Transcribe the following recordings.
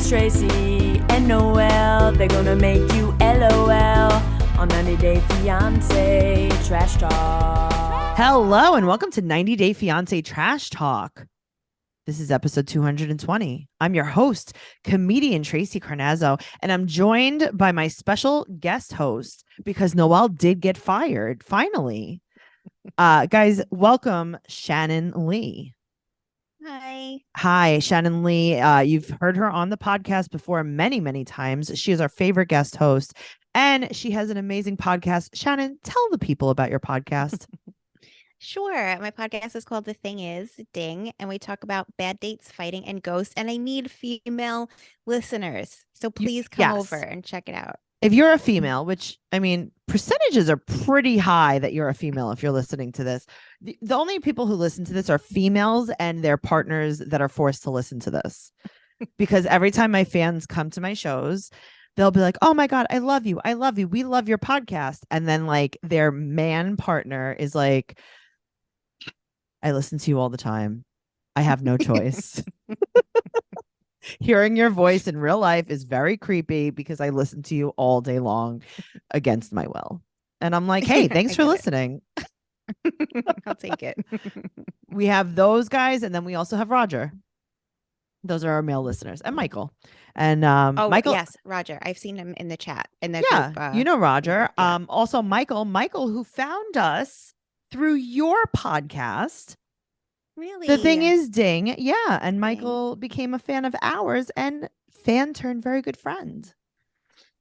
It's Tracey and Noelle. They're gonna make you LOL on 90 Day Fiance Trash Talk. Hello and welcome to 90 Day Fiance Trash Talk. This is episode 220. I'm your host, comedian Tracey Carnazzo, and I'm joined by my special guest host because Noelle did get fired, finally. Guys, welcome Shannon Lee. Hi, Shannon Lee. You've heard her on the podcast before many, many times. She is our favorite guest host, and she has an amazing podcast. Shannon, tell the people about your podcast. Sure. My podcast is called The Thing Is, Ding, and we talk about bad dates, fighting, and ghosts. And I need female listeners. So please come over and check it out. If you're a female, which, I mean, percentages are pretty high that you're a female if you're listening to this. The only people who listen to this are females and their partners that are forced to listen to this. Because every time my fans come to my shows, they'll be like, oh my God, I love you. I love you. We love your podcast. And then like their man partner is like, I listen to you all the time. I have no choice. Hearing your voice in real life is very creepy because I listen to you all day long against my will. And I'm like, hey, thanks for listening. I'll take it. We have those guys, and then we also have Roger. Those are our male listeners, and Michael. And Michael, yes, Roger. I've seen him in the chat in the group. You know Roger. Yeah. Also Michael, who found us through your podcast. Really? The Thing Is, Ding. Yeah. And Michael became a fan of ours and fan turned very good friend.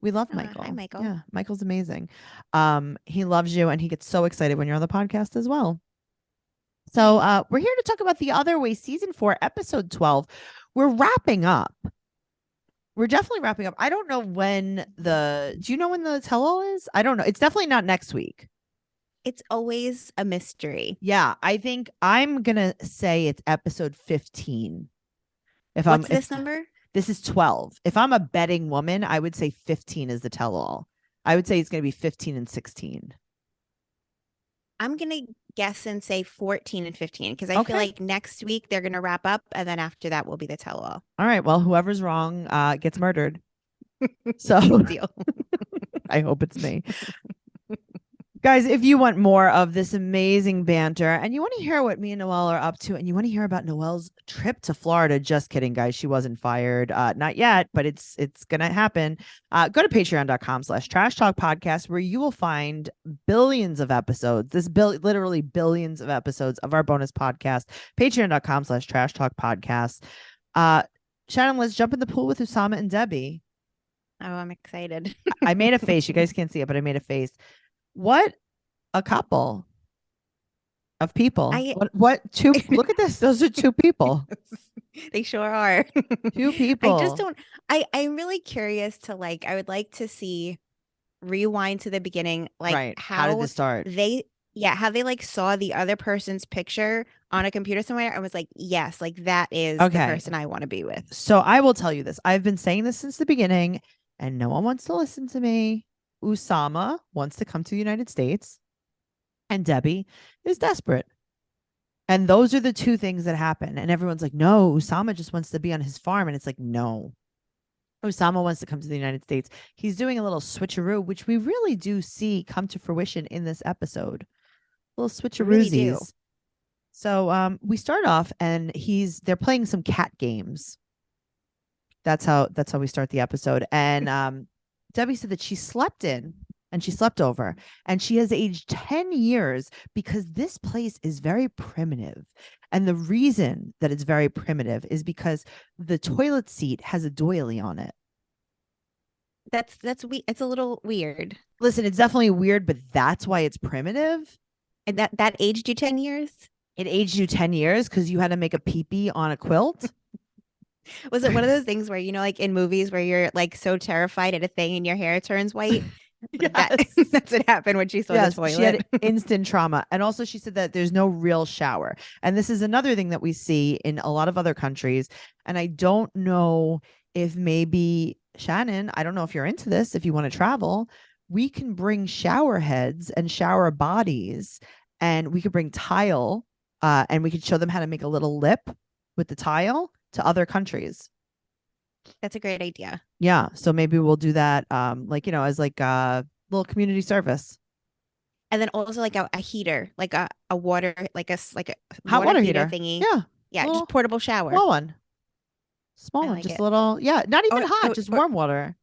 We love Michael. Hi, Michael. Yeah. Michael's amazing. He loves you and he gets so excited when you're on the podcast as well. So we're here to talk about The Other Way, season 4, episode 12. We're wrapping up. We're definitely wrapping up. I don't know when do you know when the tell-all is? I don't know. It's definitely not next week. It's always a mystery. Yeah, I think I'm gonna say it's episode 15. What's this number? This is 12. If I'm a betting woman, I would say 15 is the tell-all. I would say it's gonna be 15 and 16. I'm gonna guess and say 14 and 15 because I feel like next week they're gonna wrap up, and then after that will be the tell-all. All right. Well, whoever's wrong gets murdered. So deal. I hope it's me. Guys, if you want more of this amazing banter and you want to hear what me and Noelle are up to and you want to hear about Noelle's trip to Florida, just kidding, guys. She wasn't fired. Not yet, but it's going to happen. Go to patreon.com/trash talk podcast where you will find billions of episodes. Literally billions of episodes of our bonus podcast. Patreon.com/trash talk podcast. Shannon, let's jump in the pool with Usama and Debbie. Oh, I'm excited. I made a face. You guys can't see it, but I made a face. What a couple of people. What two? Look at this. Those are two people. They sure are. Two people. I just don't. I'm really curious to I would like to see rewind to the beginning. How did this start? How they saw the other person's picture on a computer somewhere. I was like, yes, that is the person I want to be with. So I will tell you this. I've been saying this since the beginning and no one wants to listen to me. Usama wants to come to the United States and Debbie is desperate. And those are the two things that happen. And everyone's like, no, Usama just wants to be on his farm. And it's like, no, Usama wants to come to the United States. He's doing a little switcheroo, which we really do see come to fruition in this episode. Little switcheroosies. Really. So we start off and they're playing some cat games. That's how we start the episode. And Debbie said that she slept in and she slept over and she has aged 10 years because this place is very primitive. And the reason that it's very primitive is because the toilet seat has a doily on it. That's it's a little weird. Listen, it's definitely weird, but that's why it's primitive. And that aged you 10 years? It aged you 10 years because you had to make a pee-pee on a quilt. Was it one of those things where, in movies where you're so terrified at a thing and your hair turns white? Yes. That's what happened when she saw the toilet. She had instant trauma. And also she said that there's no real shower. And this is another thing that we see in a lot of other countries. And I don't know if maybe, Shannon, I don't know if you're into this, if you want to travel, we can bring shower heads and shower bodies and we could bring tile and we could show them how to make a little lip with the tile to other countries. That's a great idea. Yeah. So maybe we'll do that like, as like a little community service. And then also like a heater, like a water, like a Hot water water heater heater. thingy. Yeah. Yeah, just Little portable shower. small one. Small I one. like Just it. a little, yeah, not even Or, hot, or, just or warm water.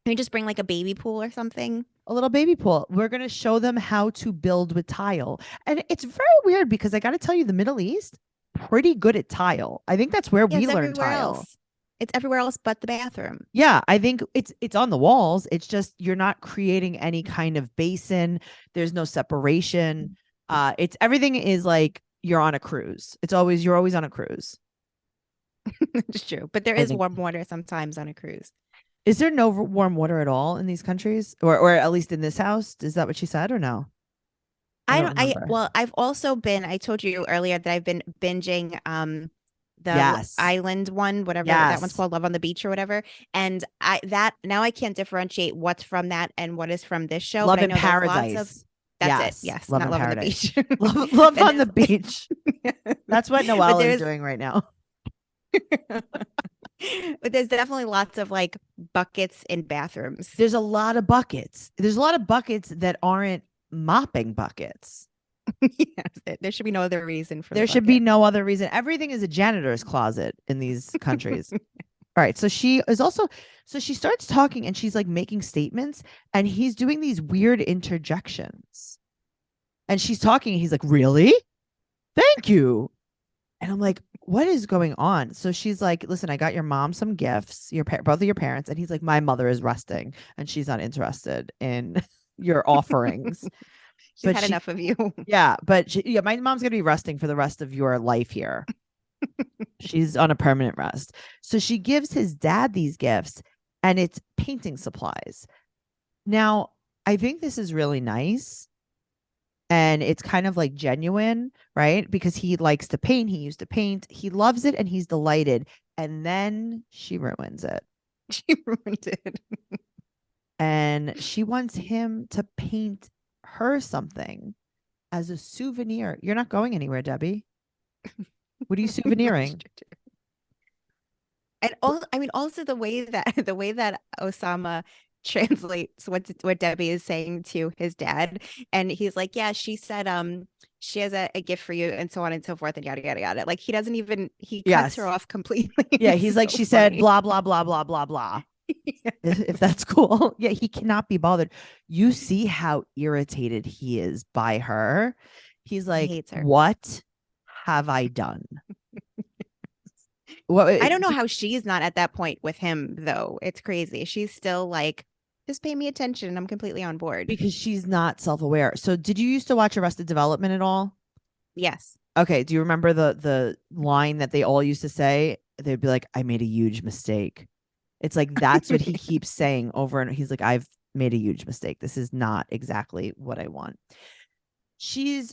can we just bring like a baby pool or something? A little baby pool. We're going to show them how to build with tile. And it's very weird because I got to tell you, the Middle East, pretty good at tile. I think that's where Yeah, we it's learn everywhere tile. else. It's everywhere else but the bathroom. Yeah, I think it's on the walls. It's just you're not creating any kind of basin. There's no separation. It's everything is like you're on a cruise. You're always on a cruise. It's true. But there I is think. warm water sometimes on a cruise. Is there no warm water at all in these countries, or at least in this house? Is that what she said, or no? I don't remember. Well, I've also been, I told you earlier that I've been binging the Yes. island one, whatever that one's Yes. called, Love on the Beach or whatever. And now I can't differentiate what's from that and what is from this show. Love But I in know there's lots of Paradise. that's it. Yes. Yes, Love not in Love on the Paradise. Beach. Love And on the there's- beach. That's what But Noelle is there's doing right now. but there's definitely lots of like buckets in bathrooms. There's a lot of buckets. There's a lot of buckets that aren't mopping buckets. Yes, there should be no other reason for There the should be bucket. no other reason. Everything is a janitor's closet in these countries. All right. So she starts talking and she's like making statements and he's doing these weird interjections. And she's talking. And he's like, really? Thank you. And I'm like, what is going on? So she's like, listen, I got your mom some gifts, both of your parents. And he's like, my mother is resting and she's not interested in your offerings. She's had enough of you. Yeah. But my mom's going to be resting for the rest of your life here. She's on a permanent rest. So she gives his dad these gifts and it's painting supplies. Now, I think this is really nice. And it's kind of like genuine, right? Because he likes to paint. He used to paint. He loves it and he's delighted. And then she ruins it. She ruined it. And she wants him to paint her something as a souvenir. You're not going anywhere, Debbie. What are you souveniring? And also, I mean, also the way that Osama translates what Debbie is saying to his dad, and he's like, "Yeah, she said, she has a gift for you," and so on and so forth, and yada yada yada. Like he doesn't even cuts her off completely. Yeah, he's like, so she said, funny. blah blah blah blah blah blah. If that's cool. Yeah, he cannot be bothered. You see how irritated he is by her. He's like, hates her. what have I done? What I don't know how she's not at that point with him, though. It's crazy. She's still like, just pay me attention. I'm completely on board. because she's not self-aware. So did you used to watch Arrested Development at all? Yes. Okay. Do you remember the line that they all used to say? They'd be like, I made a huge mistake. It's like that's what he keeps saying over and he's like, I've made a huge mistake. This is not exactly what I want.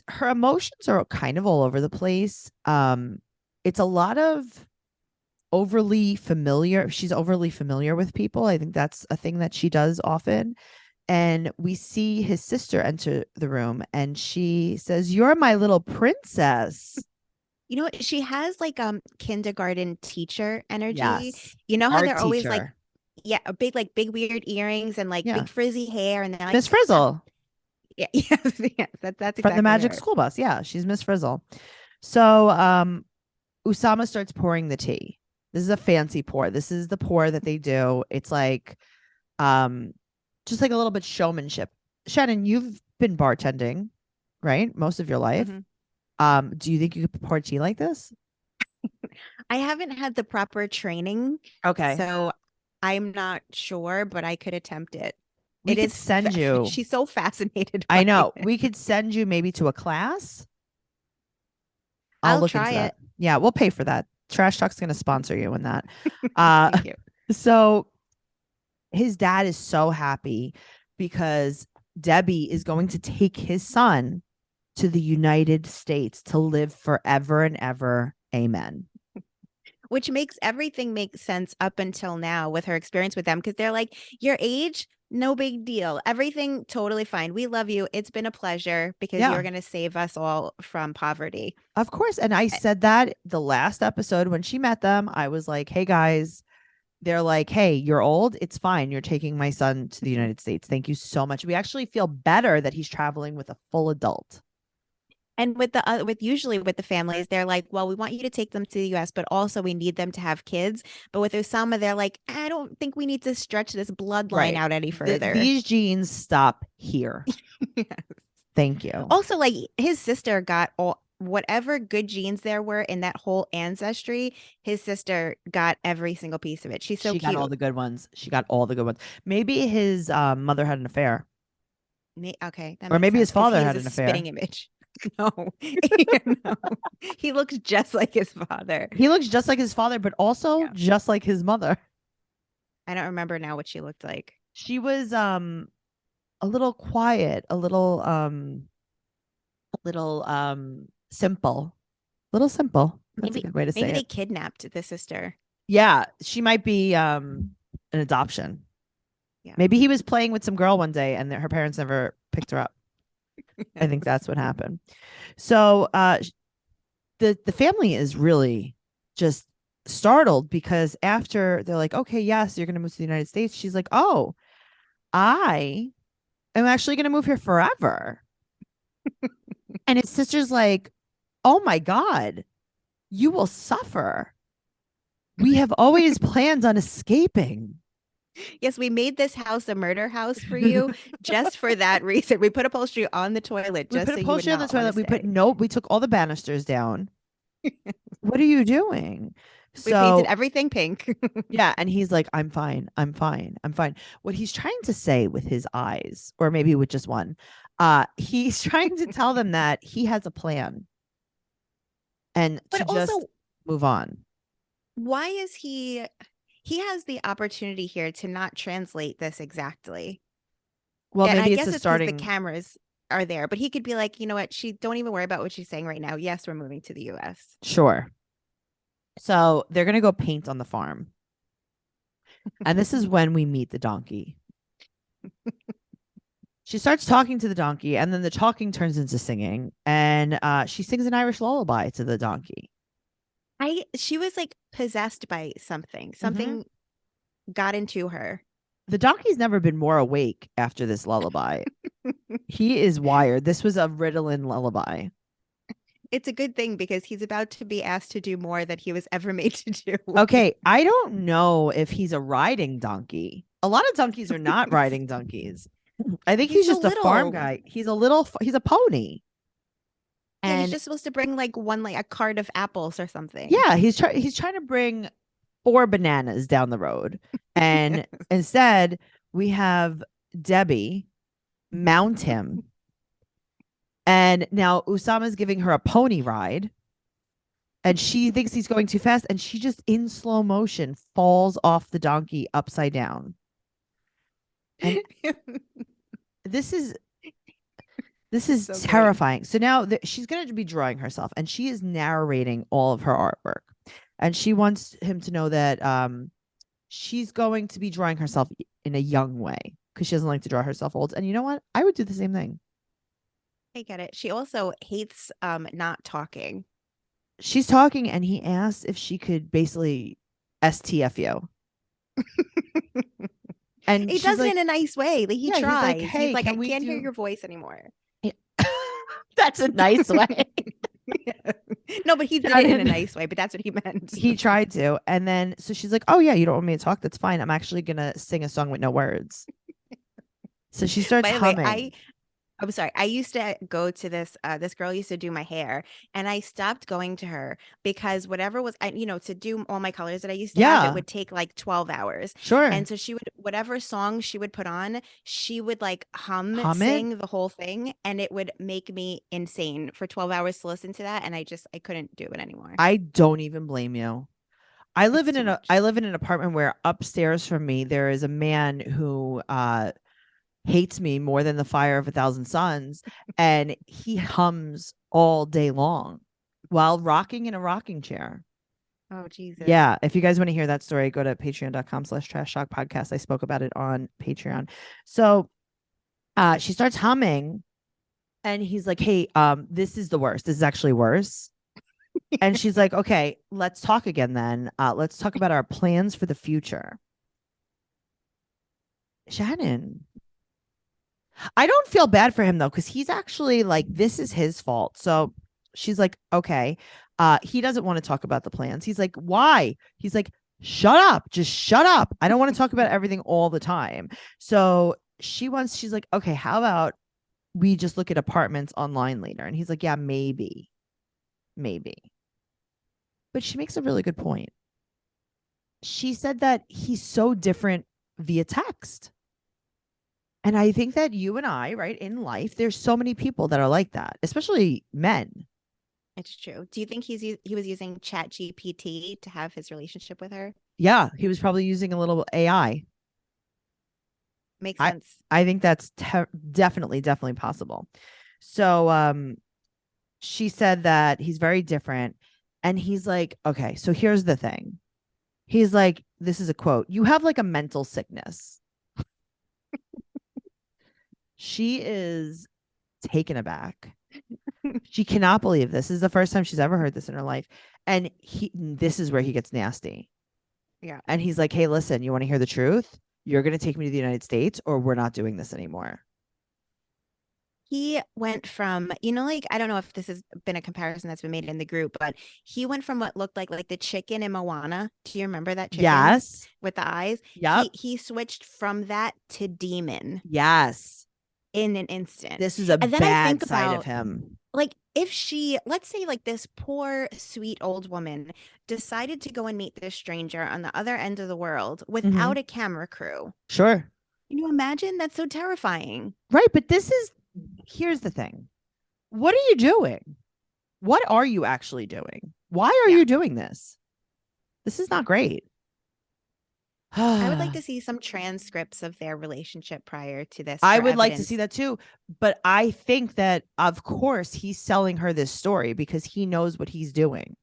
Her emotions are kind of all over the place. It's a lot of overly familiar. She's overly familiar with people. I think that's a thing that she does often. And we see his sister enter the room and she says, "You're my little princess." You know what? She has like kindergarten teacher energy. Yes. You know how Art they're always like, teacher. yeah, a big weird earrings and like Yeah. big frizzy hair, and they're like Miss Frizzle yeah, yes, that's exactly from the Magic her. School Bus. Yeah, she's Miss Frizzle. So Usama starts pouring the tea. This is a fancy pour. This is the pour that they do. It's like just like a little bit showmanship. Shannon, you've been bartending, right? Most of your life. Mhm. Do you think you could pour tea like this? I haven't had the proper training, Okay. so I'm not sure, but I could attempt it. We could send you. She's so fascinated. I by know. it. We could send you maybe to a class. I'll look try into that. it. Yeah, we'll pay for that. Trash Talk's going to sponsor you in that. Thank you. So his dad is so happy because Debbie is going to take his son to the United States to live forever and ever. Amen. Which makes everything make sense up until now with her experience with them, because they're like, your age, no big deal. Everything totally fine. We love you. It's been a pleasure because Yeah. you're going to save us all from poverty. Of course. And I said that the last episode when she met them, I was like, hey guys, they're like, hey, you're old. It's fine. You're taking my son to the United States. Thank you so much. We actually feel better that he's traveling with a full adult. And with the with usually with the families, they're like, well, we want you to take them to the US, but also we need them to have kids. But with Osama, they're like, I don't think we need to stretch this bloodline out any further. These genes stop here. Yes. Thank you. Also, like his sister got all whatever good genes there were in that whole ancestry. His sister got every single piece of it. She's so she cute. got all the good ones. She got all the good ones. Maybe his mother had an affair. Okay, that or makes maybe his sense, 'cause father he is had a an affair. spitting image. No, no. He looks just like his father. He looks just like his father, but also Yeah. just like his mother. I don't remember now what she looked like. She was a little quiet, a little simple. Little simple. That's a good way to say Maybe they it. kidnapped the sister. Yeah, she might be an adoption. Yeah. Maybe he was playing with some girl one day and her parents never picked her up. I think Yes. that's what happened. So the family is really just startled because after they're like, okay, yes, you're going to move to the United States. She's like, oh, I am actually going to move here forever. And his sister's like, oh my God, you will suffer. We have always planned on escaping. Yes, we made this house a murder house for you just for that reason. We put upholstery on the toilet We just put so you would upholstery on the not wanna toilet. stay. We took all the banisters down. What are you doing? We painted So everything pink. yeah, and he's like, I'm fine. I'm fine. I'm fine. What he's trying to say with his eyes, or maybe with just one, he's trying to tell them that he has a plan and But to just also, move on. why is he has the opportunity here to not translate this exactly. Well, And I maybe it's guess a it's because the starting. cameras are there, but he could be like, you know what? Don't even worry about what she's saying right now. Yes, we're moving to the US. Sure. So they're going to go paint on the farm. And this is when we meet the donkey. She starts talking to the donkey, and then the talking turns into singing. And she sings an Irish lullaby to the donkey. She was like possessed by something. Something got into her. The donkey's never been more awake after this lullaby. He is wired. This was a Ritalin lullaby. It's a good thing because he's about to be asked to do more than he was ever made to do. Okay, I don't know if he's a riding donkey. A lot of donkeys are not riding donkeys. I think he's just a farm guy. He's a pony. Yeah, And he's just supposed to bring like a cart of apples or something. yeah, he's trying to bring 4 bananas down the road. And instead, we have Debbie mount him. And now Usama's giving her a pony ride. And she thinks he's going too fast. And she just in slow motion falls off the donkey upside down. And this is so terrifying. Great. So now she's going to be drawing herself and she is narrating all of her artwork. And she wants him to know that she's going to be drawing herself in a young way because she doesn't like to draw herself old. And you know what? I would do the same thing. I get it. She also hates not talking. She's talking and he asks if she could basically STFU. And he does it in a nice way. Like he tries. He's like, hey, he's like, I can't hear your voice anymore. That's a nice way. No, but he did it in a nice way, but that's what he meant. He tried to. And then so she's like, oh yeah, you don't want me to talk? That's fine. I'm actually gonna sing a song with no words. So she starts humming. I'm sorry. I used to go to this girl used to do my hair, and I stopped going to her because whatever was, to do all my colors that I used to have, it would take like 12 hours. Sure. And so whatever song she would put on, she would like sing the whole thing, and it would make me insane for 12 hours to listen to that. And I couldn't do it anymore. I don't even blame you. I live in an apartment where upstairs from me, there is a man who, hates me more than the fire of 1,000 suns, and he hums all day long while rocking in a rocking chair. Oh Jesus. Yeah, if you guys want to hear that story, go to patreon.com/trashtalk podcast. I spoke about it on Patreon. So she starts humming and he's like, hey, this is the worst. This is actually worse. And she's like, okay, let's talk again then. Let's talk about our plans for the future. Shannon, I don't feel bad for him though, because he's actually like, this is his fault. So she's like, okay. He doesn't want to talk about the plans. He's like, why? He's like, shut up. Just shut up. I don't want to talk about everything all the time. So she's like, okay, how about we just look at apartments online later? And he's like, yeah, maybe. Maybe. But she makes a really good point. She said that he's so different via text. And I think that you and I, right, in life, there's so many people that are like that, especially men. It's true. Do you think he was using Chat GPT to have his relationship with her? Yeah, he was probably using a little AI. Makes I sense. I think that's definitely possible. So she said that he's very different, and he's like, okay, so here's the thing. He's like, this is a quote. You have like a mental sickness. She is taken aback. She cannot believe this. This is the first time she's ever heard this in her life. And this is where he gets nasty. Yeah. And he's like, hey, listen, you want to hear the truth? You're going to take me to the United States or we're not doing this anymore. He went from, you know, like, I don't know if this has been a comparison that's been made in the group, but he went from what looked like the chicken in Moana. Do you remember that chicken? Yes. With the eyes? Yep. He switched from that to demon. Yes. In an instant. This is a bad side of him. Like, if she, let's say, like, this poor, sweet old woman decided to go and meet this stranger on the other end of the world without a camera crew. Sure. Can you imagine? That's so terrifying. Right. But here's the thing. What are you doing? What are you actually doing? Why are you doing this? This is not great. I would like to see some transcripts of their relationship prior to this. I would like to see that too. But I think that, of course, he's selling her this story because he knows what he's doing.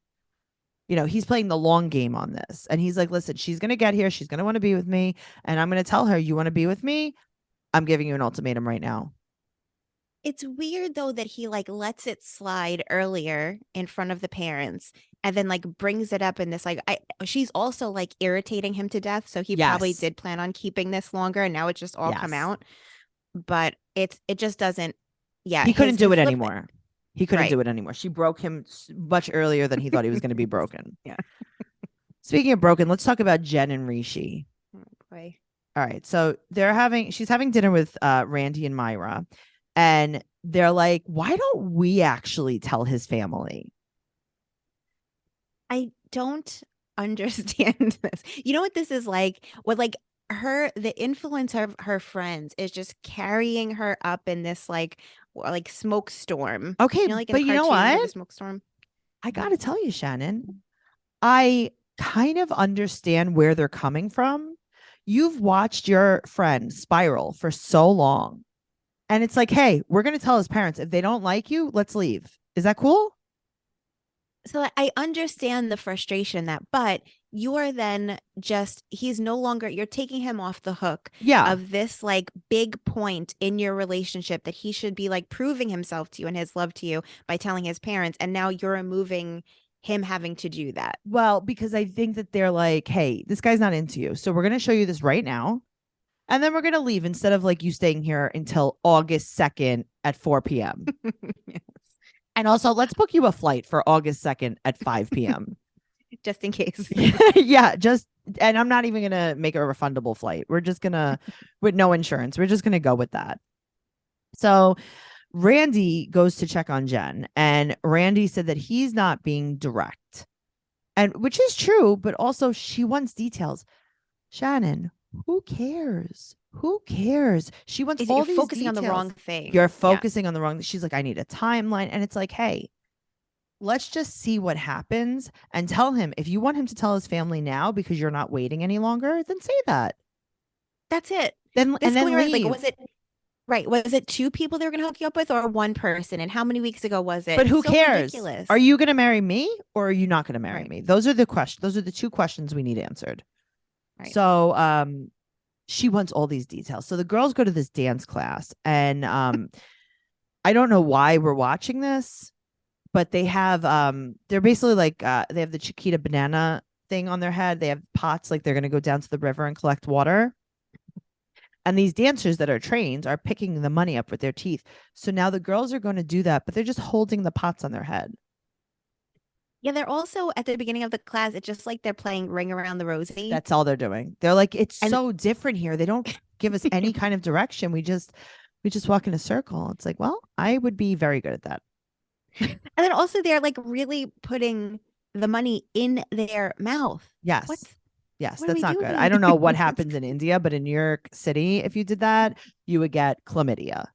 You know, he's playing the long game on this. And he's like, listen, she's going to get here. She's going to want to be with me. And I'm going to tell her, you want to be with me? I'm giving you an ultimatum right now. It's weird, though, that he like lets it slide earlier in front of the parents and then like brings it up in this like she's also like irritating him to death. So he probably did plan on keeping this longer and now it's just all come out. But it just doesn't. Yeah. He couldn't do it anymore. He couldn't do it anymore. She broke him much earlier than he thought he was going to be broken. Yeah. Speaking of broken, let's talk about Jen and Rishi. Oh, boy. All right. So she's having dinner with Randi and Myra. And they're like, why don't we actually tell his family? I don't understand this. You know what this is like? What like the influence of her friends is just carrying her up in this like smoke storm. Okay, you know, like but you know what? Smoke storm. I got to tell you, Shannon, I kind of understand where they're coming from. You've watched your friend spiral for so long. And it's like, hey, we're going to tell his parents, if they don't like you, let's leave. Is that cool? So I understand the frustration but you are then he's no longer, you're taking him off the hook of this like big point in your relationship that he should be like proving himself to you and his love to you by telling his parents. And now you're removing him having to do that. Well, because I think that they're like, hey, this guy's not into you. So we're going to show you this right now. And then we're going to leave instead of like you staying here until August 2nd at 4 p.m. Yes. And also, let's book you a flight for August 2nd at 5 p.m. Just in case. Yeah, and I'm not even going to make a refundable flight. We're just going to, with no insurance, we're just going to go with that. So Randi goes to check on Jen, and Randi said that he's not being direct. And which is true, but also she wants details. Shannon, who cares? Who cares? She wants all these focusing details. on the wrong thing. You're focusing on the wrong. She's like, I need a timeline. And it's like, hey, let's just see what happens and tell him. If you want him to tell his family now because you're not waiting any longer, then say that. That's it. Then leave. Like, was it two people they were going to hook you up with or one person? And how many weeks ago was it? But who cares? Ridiculous. Are you going to marry me or are you not going to marry me? Those are the questions. Those are the two questions we need answered. Right. So she wants all these details. So the girls go to this dance class, and I don't know why we're watching this, but they have they're basically like they have the Chiquita banana thing on their head. They have pots like they're going to go down to the river and collect water. And these dancers that are trained are picking the money up with their teeth. So now the girls are going to do that, but they're just holding the pots on their head. Yeah, they're also at the beginning of the class. It's just like they're playing Ring Around the Rosie. That's all they're doing. They're like, it's And- so different here. They don't give us any kind of direction. We just walk in a circle. It's like, well, I would be very good at that. And then also they're like really putting the money in their mouth. Yes. What's Yes, what are that's we not good. doing? I don't know what happens in India, but in New York City, if you did that, you would get chlamydia.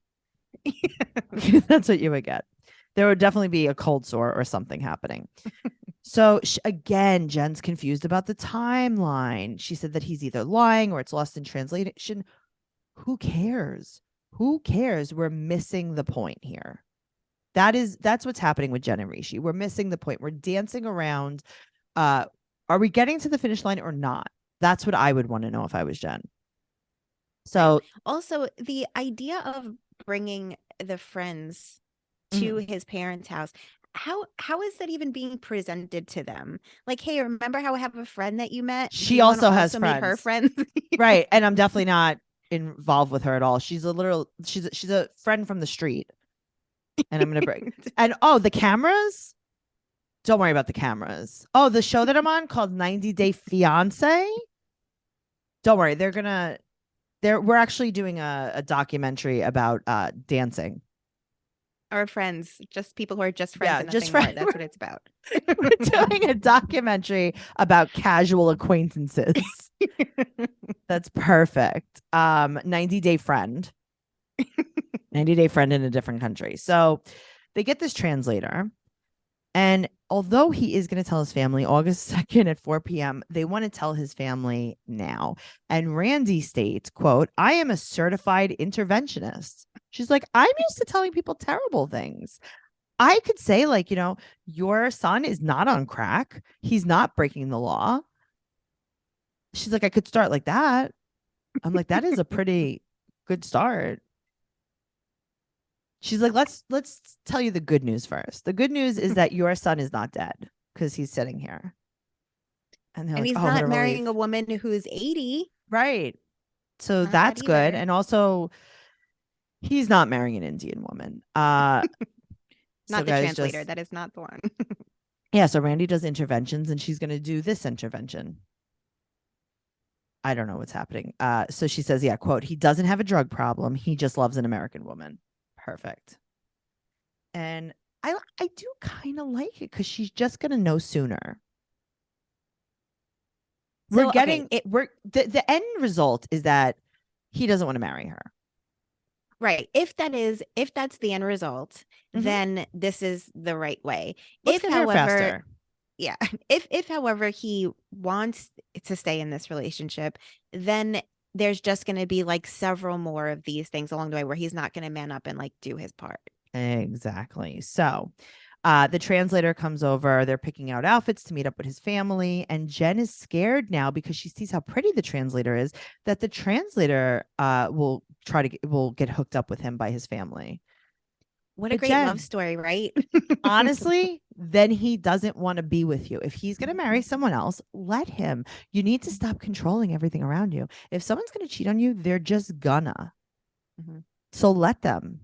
That's what you would get. There would definitely be a cold sore or something happening. So again, Jen's confused about the timeline. She said that he's either lying or it's lost in translation. Who cares? Who cares? We're missing the point here. That's what's happening with Jen and Rishi. We're missing the point. We're dancing around. Are we getting to the finish line or not? That's what I would want to know if I was Jen. So Also, the idea of bringing the friends to his parents' house, how is that even being presented to them? Like, hey, remember how I have a friend that you met? Do she you wanna also has meet her friends. right. And I'm definitely not involved with her at all. She's a friend from the street. And I'm gonna bring and the cameras. Don't worry about the cameras. Oh, the show that I'm on called 90 Day Fiance. Don't worry, we're actually doing a documentary about dancing. Or friends, just people who are just friends Yeah, and just nothing more. That's what it's about. We're doing a documentary about casual acquaintances. That's perfect. 90 Day Friend. 90 Day Friend in a different country. So they get this translator. And although he is going to tell his family August 2nd at 4 p.m., they want to tell his family now. And Randi states, quote, I am a certified interventionist. She's like, I'm used to telling people terrible things. I could say, like, your son is not on crack. He's not breaking the law. She's like, I could start like that. I'm like, that is a pretty good start. She's like, let's tell you the good news first. The good news is that your son is not dead because he's sitting here. And And he's not marrying a woman who's 80. Right. So Not that's that good. either. And also, he's not marrying an Indian woman. Not so the guys, translator. That is not the one. Yeah. So Randi does interventions and she's going to do this intervention. I don't know what's happening. So she says, yeah, quote, he doesn't have a drug problem. He just loves an American woman. Perfect. And I do kind of like it because she's just gonna know sooner. So, We're getting it. The end result is that he doesn't want to marry her. Right. If that's the end result, then this is the right way. Let's If get there however, faster. yeah, if however he wants to stay in this relationship, then there's just going to be like several more of these things along the way where he's not going to man up and like do his part. Exactly. So the translator comes over. They're picking out outfits to meet up with his family. And Jen is scared now because she sees how pretty the translator is, that the translator will get hooked up with him by his family. What a But great Jen, love story, right? honestly, then he doesn't want to be with you. If he's going to marry someone else, let him. You need to stop controlling everything around you. If someone's going to cheat on you, they're just gonna. So let them.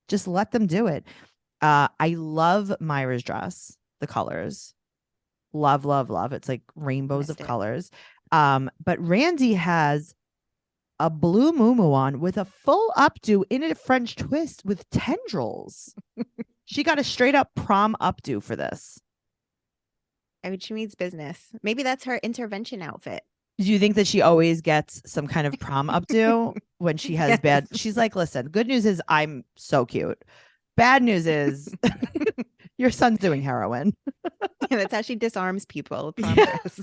Just let them do it. I love Myra's dress, the colors. Love, love, love. It's like rainbows of colors. But Randi has a blue muumuu on with a full updo in a French twist with tendrils. She got a straight up prom updo for this. I mean, she means business. Maybe that's her intervention outfit. Do you think that she always gets some kind of prom updo when she has bad? She's like, listen, good news is I'm so cute. Bad news is your son's doing heroin. Yeah, that's how she disarms people. Promise.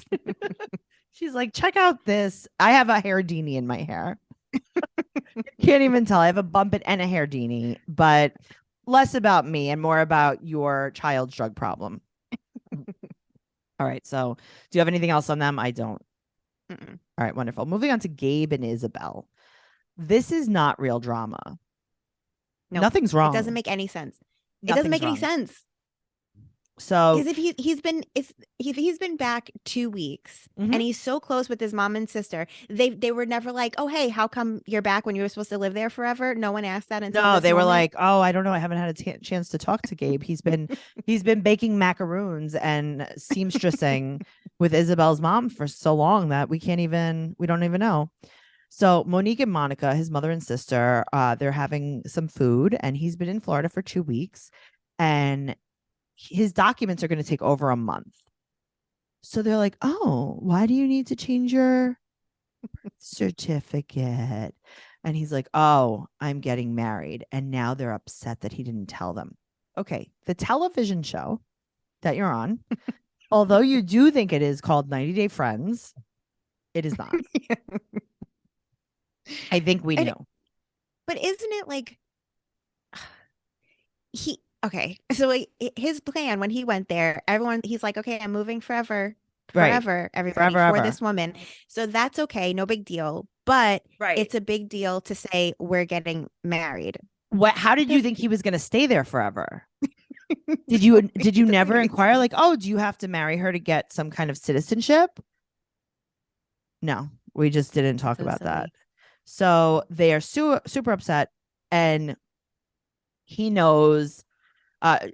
She's like, check out this. I have a hair-dini in my hair. Can't even tell. I have a bump it and a hair-dini, but less about me and more about your child's drug problem. All right. So do you have anything else on them? I don't. All right. Wonderful. Moving on to Gabe and Isabel. This is not real drama. Nope. Nothing's wrong. It doesn't make any sense. It Nothing's doesn't make any wrong. sense. So Because if he's been back 2 weeks Mhm. and he's so close with his mom and sister, they were never like, oh hey, how come you're back when you were supposed to live there forever? No one asked that until no, this they were moment. like, oh, I don't know. I haven't had a chance to talk to Gabe. He's been baking macaroons and seamstressing with Isabel's mom for so long that we don't even know. So Monique and Monica, his mother and sister, they're having some food, and he's been in Florida for 2 weeks, and his documents are going to take over a month. So they're like, oh, why do you need to change your birth certificate? And he's like, oh, I'm getting married. And now they're upset that he didn't tell them. Okay. The television show that you're on, although you do think it is called 90 Day Friends, it is not. I think we knew. But isn't it like so his plan when he went there, he's like, okay, I'm moving forever, Right. everybody, Forever, for ever. this woman. So that's okay, no big deal. But Right. it's a big deal to say we're getting married. How did you think he was going to stay there forever? Did you never inquire like, oh, do you have to marry her to get some kind of citizenship? No, we just didn't talk about that. So they are super upset, and he knows.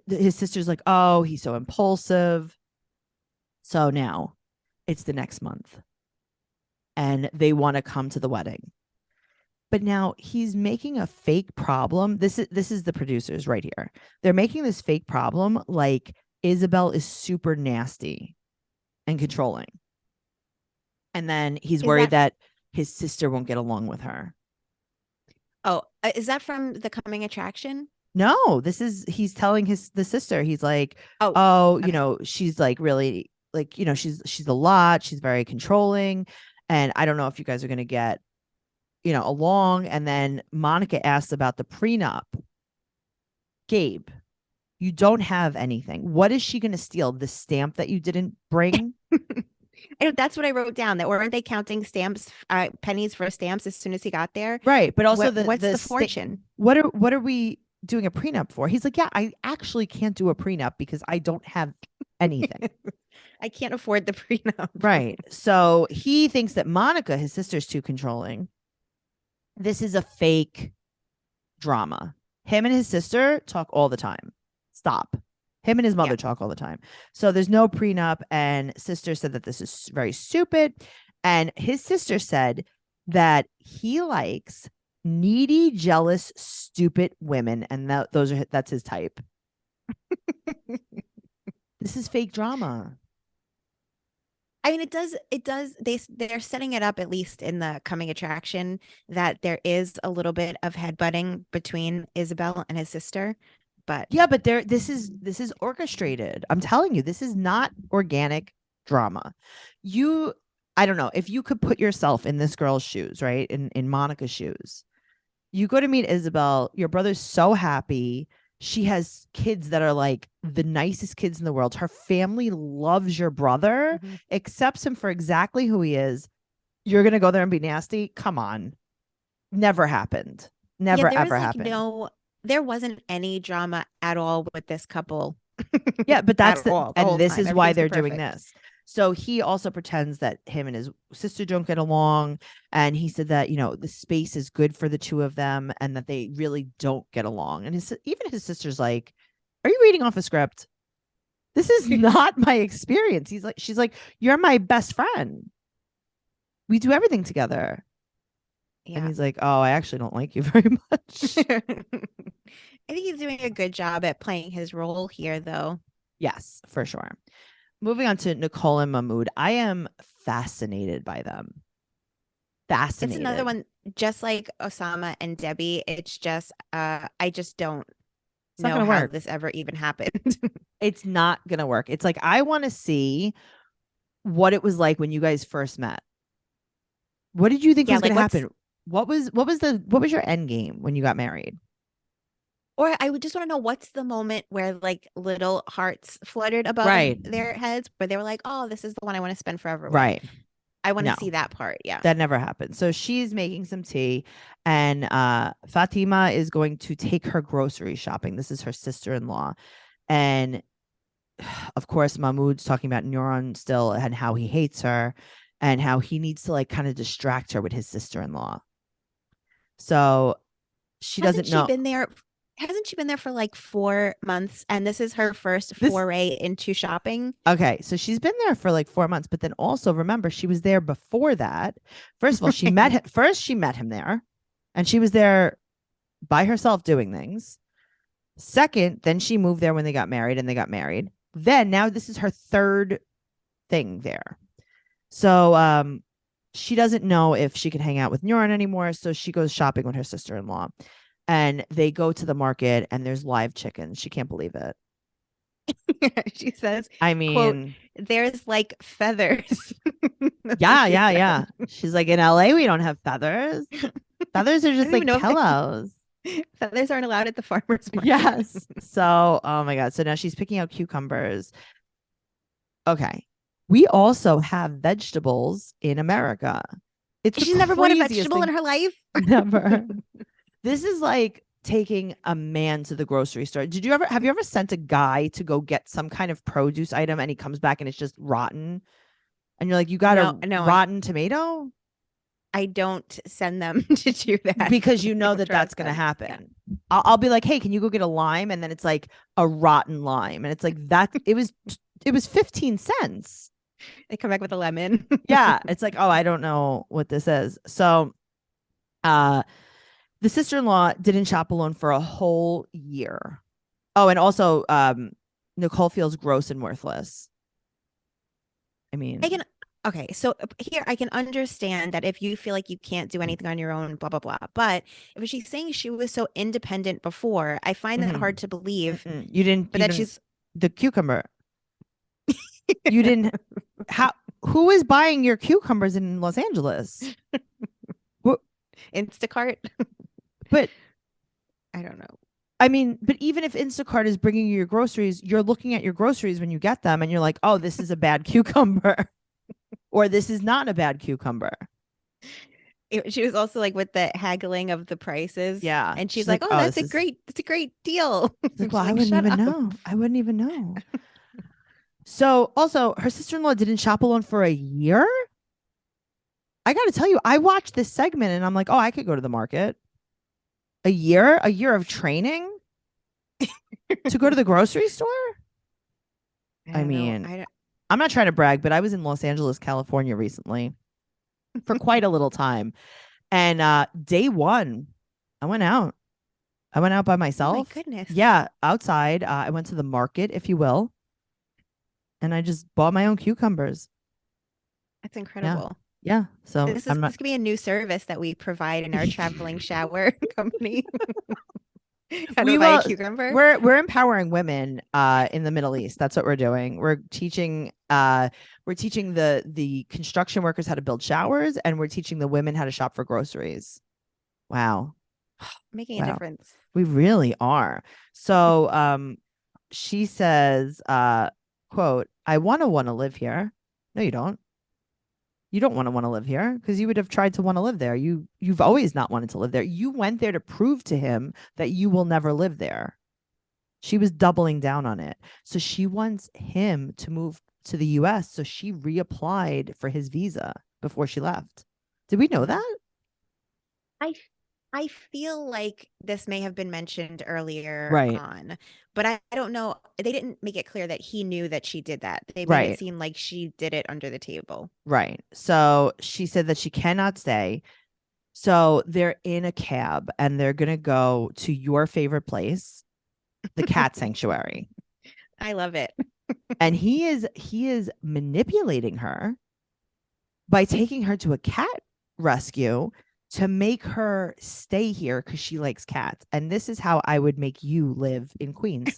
His sister's like, oh, he's so impulsive. So now it's the next month, and they want to come to the wedding. But now he's making a fake problem. This is the producers right here. They're making this fake problem like Isabel is super nasty and controlling. And then he's worried that his sister won't get along with her. Oh, is that from The Coming Attraction? No, he's telling the sister. He's like, okay. You know, she's like really like, you know, she's a lot. She's very controlling. And I don't know if you guys are going to get, you know, along. And then Monica asks about the prenup. Gabe, you don't have anything. What is she going to steal? The stamp that you didn't bring? That's what I wrote down. That weren't they counting stamps, pennies for stamps as soon as he got there? Right. But also what's the fortune? What are we doing a prenup for? He's like, yeah, I actually can't do a prenup because I don't have anything. I can't afford the prenup. Right. So he thinks that Monica, his sister's too controlling. This is a fake drama. Him and his sister talk all the time. Stop. Him and his mother talk all the time. So there's no prenup. And sister said that this is very stupid. And his sister said that he likes needy, jealous, stupid women. And that's his type. This is fake drama. I mean, it does. They're setting it up, at least in The Coming Attraction, that there is a little bit of headbutting between Isabel and his sister. But yeah, but this is orchestrated. I'm telling you, this is not organic drama. I don't know if you could put yourself in this girl's shoes, right? In Monica's shoes. You go to meet Isabel, your brother's so happy. She has kids that are like the nicest kids in the world. Her family loves your brother, accepts him for exactly who he is. You're going to go there and be nasty? Come on. Never happened. Never, ever happened. No, there wasn't any drama at all with this couple. Yeah, but that's this is why they're doing this. So he also pretends that him and his sister don't get along. And he said that, you know, the space is good for the two of them and that they really don't get along. And even his sister's like, are you reading off a script? This is not my experience. She's like, you're my best friend. We do everything together. Yeah. And he's like, oh, I actually don't like you very much. I think he's doing a good job at playing his role here, though. Yes, for sure. Moving on to Nicole and Mahmoud. I am fascinated by them. Fascinated. It's another one, just like Osama and Debbie. It's just, I just don't know how this ever even happened. It's not going to work. It's like, I want to see what it was like when you guys first met. What did you think was going to happen? What was your end game when you got married? Or I would just want to know, what's the moment where like little hearts fluttered above their heads, where they were like, oh, this is the one I want to spend forever with. Right. I want to see that part. Yeah. That never happened. So she's making some tea, and Fatima is going to take her grocery shopping. This is her sister-in-law. And of course, Mahmoud's talking about Neuron still and how he hates her and how he needs to like kind of distract her with his sister-in-law. So she doesn't know. Hasn't she been there for like 4 months? And this is her first This- foray into shopping. Okay, so she's been there for like 4 months, but then also remember she was there before that. First of all, she met him. First, she met him there, and she was there by herself doing things. Second, then she moved there when they got married, and they got married. Then now this is her third thing there. So she doesn't know if she can hang out with Neuron anymore. So she goes shopping with her sister-in-law, and they go to the market, and there's live chickens. She can't believe it. She says, I quote, mean, there's like feathers. That's yeah, what she yeah, said. yeah. She's like, in LA, we don't have feathers. Feathers are just don't like even know if they- pillows. Feathers aren't allowed at the farmer's market. Yes. So, oh my God. So now she's picking out cucumbers. Okay. We also have vegetables in America. It's the She's never bought a craziest vegetable in thing- her life. Never. This is like taking a man to the grocery store. Have you ever sent a guy to go get some kind of produce item and he comes back and it's just rotten? And you're like, you got a rotten tomato? I don't send them to do that. Because you know that Trust that's going to them. happen. I'll be like, hey, can you go get a lime? And then it's like a rotten lime. And it's like that. It was 15 cents. They come back with a lemon. Yeah. It's like, oh, I don't know what this is. So the sister-in-law didn't shop alone for a whole year. Oh, and also Nicole feels gross and worthless. I mean, Okay, so here I can understand that if you feel like you can't do anything on your own, blah, blah, blah. But if she's saying she was so independent before, I find that hard to believe. you didn't, But that she's the cucumber. You didn't, who is buying your cucumbers in Los Angeles? Instacart. But I don't know. I mean, but even if Instacart is bringing you your groceries, you're looking at your groceries when you get them and you're like, oh, this is a bad cucumber. Or this is not a bad cucumber. She was also like with the haggling of the prices. Yeah. And she's like, oh, that's a great deal. Like, well, I wouldn't even know. I wouldn't even know. So also her sister-in-law didn't shop alone for a year. I got to tell you, I watched this segment and I'm like, oh, I could go to the market. A year of training to go to the grocery store. I mean, I'm not trying to brag, but I was in Los Angeles, California recently for quite a little time. And day one, I went out. I went out by myself. Oh my goodness. Yeah, outside. I went to the market, if you will. And I just bought my own cucumbers. That's incredible. Yeah. So this could be a new service that we provide in our traveling shower company. How to buy a cucumber. We're empowering women in the Middle East. That's what we're doing. We're teaching the construction workers how to build showers, and we're teaching the women how to shop for groceries. Wow. Making a difference. We really are. So she says, quote, I want to live here. No, you don't. You don't want to live here because you would have tried to want to live there. You've always not wanted to live there. You went there to prove to him that you will never live there. She was doubling down on it. So she wants him to move to the US. So she reapplied for his visa before she left. Did we know that? I feel like this may have been mentioned earlier Right. on, but I don't know. They didn't make it clear that he knew that she did that. They made it seem like she did it under the table. Right. So she said that she cannot stay. So they're in a cab and they're going to go to your favorite place, the cat sanctuary. I love it. And he is manipulating her by taking her to a cat rescue to make her stay here because she likes cats. And this is how I would make you live in Queens.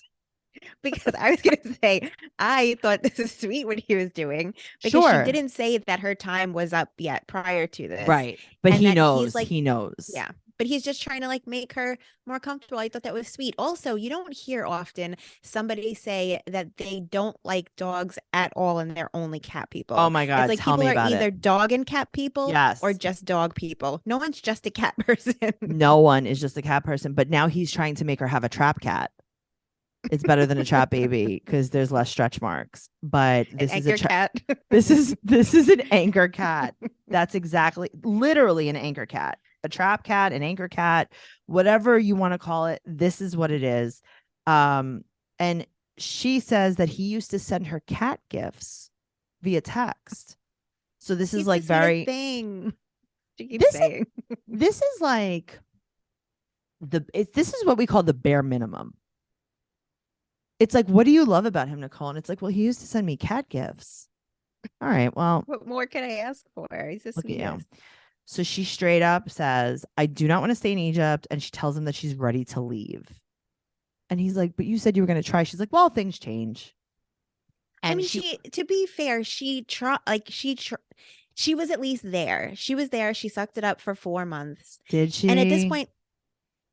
Because I was going to say, I thought this is sweet what he was doing because she didn't say that her time was up yet prior to this. Right. But and he knows. He knows. Yeah. But he's just trying to like make her more comfortable. I thought that was sweet. Also, you don't hear often somebody say that they don't like dogs at all and they're only cat people. Oh my God. It's like tell me about people are either it. dog and cat people Yes. or just dog people. No one's just a cat person. No one is just a cat person. But now he's trying to make her have a trap cat. It's better than a trap baby because there's less stretch marks. But An this is a anchor cat. this is an anchor cat. That's exactly literally an anchor cat. A trap cat, an anchor cat, whatever you want to call it. This is what it is. And she says that he used to send her cat gifts via text. So this is He's like the very sweetest thing. She keeps saying. This is like this is what we call the bare minimum. It's like, what do you love about him, Nicole? And it's like, well, he used to send me cat gifts. All right, well, What more can I ask for? He's the look at you. sweetest. So she straight up says, I do not want to stay in Egypt. And she tells him that she's ready to leave. And he's like, but you said you were going to try. She's like, well, things change. And I mean, to be fair, she was at least there. She was there. She sucked it up for 4 months. Did she? And at this point,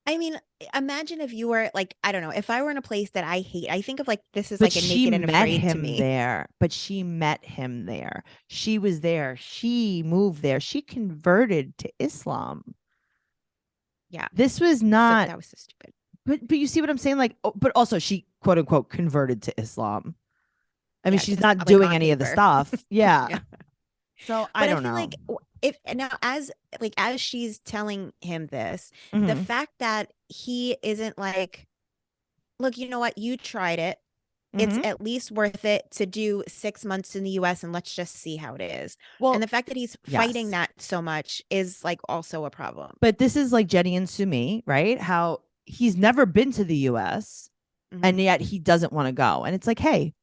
I mean, imagine if you were like, I don't know, if I were in a place that I hate, I think of like this is but like a she naked and met afraid to him me. there. But she met him there. She was there. She moved there. She converted to Islam. Yeah. This was not. That was so stupid. But you see what I'm saying? Like, but also she quote unquote converted to Islam. I mean, she's not doing any of the stuff. Yeah. Yeah. So I don't feel know. like if now as she's telling him this, the Mhm. fact that he isn't like, look, you know what, you tried it. It's Mhm. at least worth it to do 6 months in the US and let's just see how it is. Well, And the fact that he's fighting yes. that so much is like also a problem. But this is like Jenny and Sumi, right? How he's never been to the US and yet he doesn't want to go. And it's like, hey,